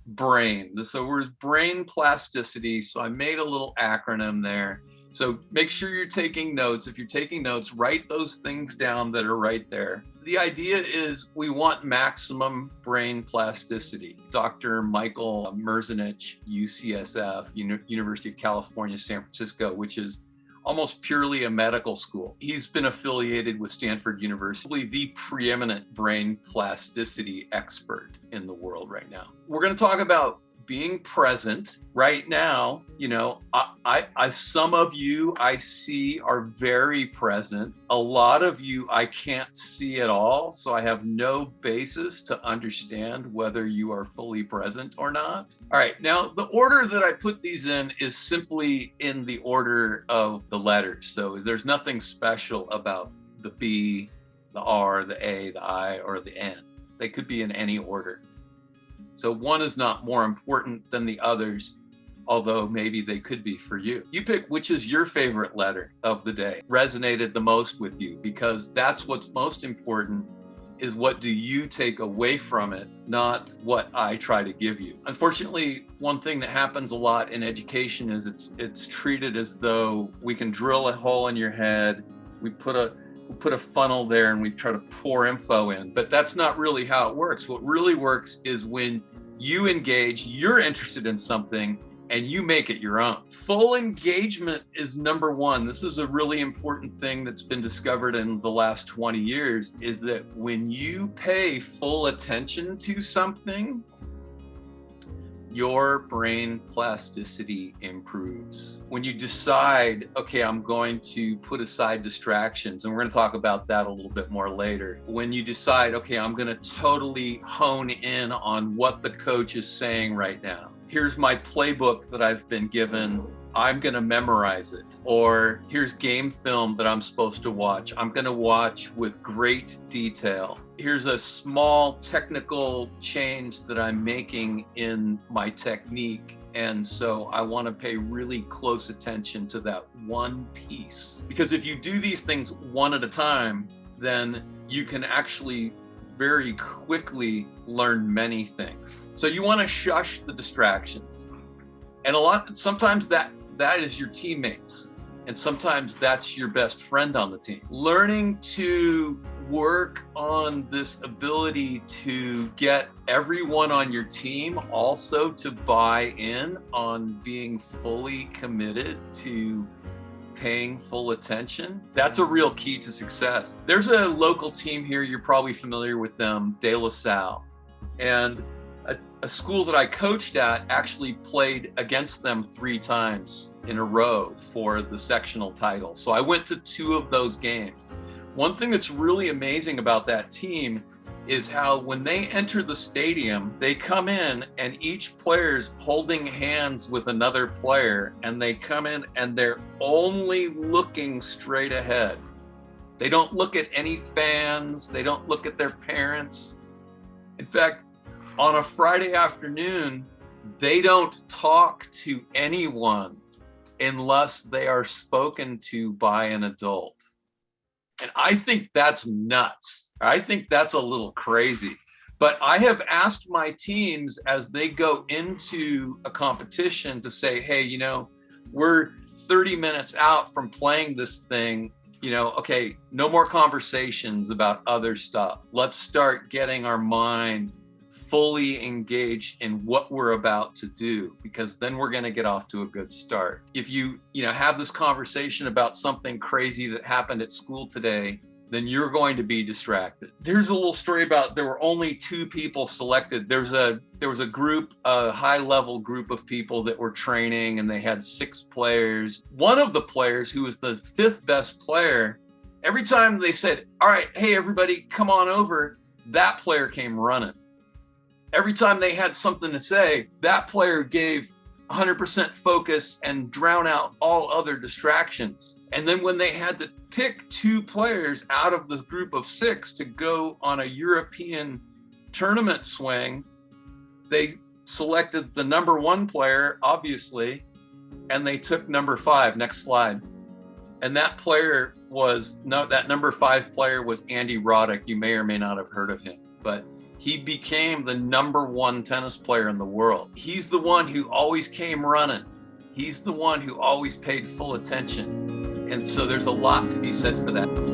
brain. So we're brain plasticity. So I made a little acronym there. So make sure you're taking notes. If you're taking notes, write those things down that are right there. The idea is we want maximum brain plasticity. Dr. Michael Merzenich, UCSF, University of California, San Francisco, which is almost purely a medical school. He's been affiliated with Stanford University, the preeminent brain plasticity expert in the world right now. We're going to talk about being present right now. Some of you I see are very present. A lot of you I can't see at all, so I have no basis to understand whether you are fully present or not. All right, now the order that I put these in is simply in the order of the letters. So there's nothing special about the B, the R, the A, the I, or the N. They could be in any order. So one is not more important than the others, although maybe they could be for you. You pick which is your favorite letter of the day, resonated the most with you, because that's what's most important, is what do you take away from it, not what I try to give you. Unfortunately, one thing that happens a lot in education is it's treated as though we can drill a hole in your head, we put a funnel there and we try to pour info in, but that's not really how it works. What really works is when you engage, you're interested in something and you make it your own. Full engagement is number one. This is a really important thing that's been discovered in the last 20 years, is that when you pay full attention to something, your brain plasticity improves. When you decide, okay, I'm going to put aside distractions, and we're going to talk about that a little bit more later. When you decide, okay, I'm going to totally hone in on what the coach is saying right now. Here's my playbook that I've been given. I'm going to memorize it. Or here's game film that I'm supposed to watch. I'm going to watch with great detail. Here's a small technical change that I'm making in my technique. And so I want to pay really close attention to that one piece. Because if you do these things one at a time, then you can actually very quickly learn many things. So you want to shush the distractions. And sometimes that is your teammates. And sometimes that's your best friend on the team. Learning to work on this ability to get everyone on your team also to buy in on being fully committed to paying full attention. That's a real key to success. There's a local team here, you're probably familiar with them, De La Salle. And a school that I coached at actually played against them 3 times in a row for the sectional title. So I went to 2 of those games. One thing that's really amazing about that team is how when they enter the stadium, they come in and each player's holding hands with another player, and they come in and they're only looking straight ahead. They don't look at any fans. They don't look at their parents. In fact, on a Friday afternoon, they don't talk to anyone unless they are spoken to by an adult. And I think that's nuts. I think that's a little crazy. But I have asked my teams as they go into a competition to say, hey, we're 30 minutes out from playing this thing. Okay, no more conversations about other stuff. Let's start getting our mind fully engaged in what we're about to do, because then we're going to get off to a good start. If you have this conversation about something crazy that happened at school today, then you're going to be distracted. There's a little story about there were only 2 people selected. There was a group, a high-level group of people that were training, and they had 6 players. One of the players, who was the 5th best player, every time they said, all right, hey, everybody, come on over, that player came running. Every time they had something to say, that player gave 100% focus and drown out all other distractions. And then when they had to pick 2 players out of the group of 6 to go on a European tournament swing, they selected the number 1 player, obviously, and they took number 5. Next slide. And that number 5 player was Andy Roddick. You may or may not have heard of him, but He became the #1 tennis player in the world. He's the one who always came running. He's the one who always paid full attention. And so there's a lot to be said for that.